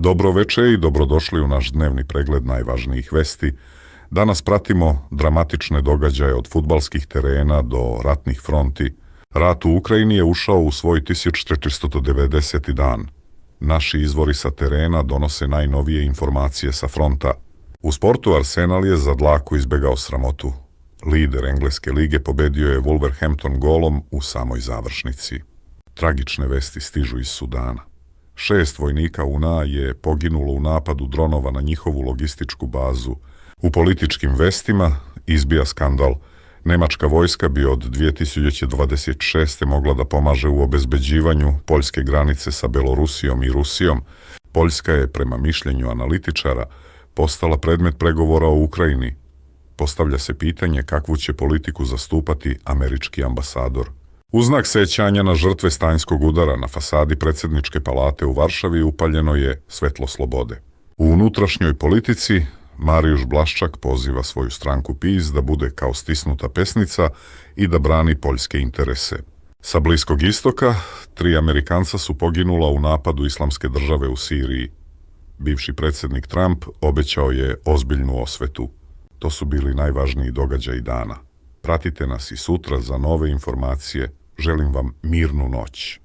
Dobro veče i dobrodošli u naš dnevni pregled najvažnijih vesti. Danas pratimo dramatične događaje od fudbalskih terena do ratnih fronti. Rat u Ukrajini je ušao u svoj 1490. dan. Naši izvori sa terena donose najnovije informacije sa fronta. U sportu Arsenal je za dlaku izbegao sramotu. Lider engleske lige pobedio je Wolverhampton golom u samoj završnici. Tragične vesti stižu iz Sudana. 6 vojnika UNA je poginulo u napadu dronova na njihovu logističku bazu. U političkim vestima izbija skandal. Nemačka vojska bi od 2026. mogla da pomaže u obezbeđivanju poljske granice sa Belorusijom i Rusijom. Poljska je, prema mišljenju analitičara, postala predmet pregovora o Ukrajini. Postavlja se pitanje kakvu će politiku zastupati američki ambasador. U znak sećanja na žrtve Stanjskog udara na fasadi predsjedničke palate u Varšavi upaljeno je svetlo slobode. U unutrašnjoj politici Marijuš Blaščak poziva svoju stranku PiS da bude kao stisnuta pesnica i da brani poljske interese. Sa Bliskog istoka 3 Amerikanca su poginula u napadu Islamske države u Siriji. Bivši predsjednik Trump obećao je ozbiljnu osvetu. To su bili najvažniji događaji dana. Pratite nas i sutra za nove informacije. Želim vam mirnu noć.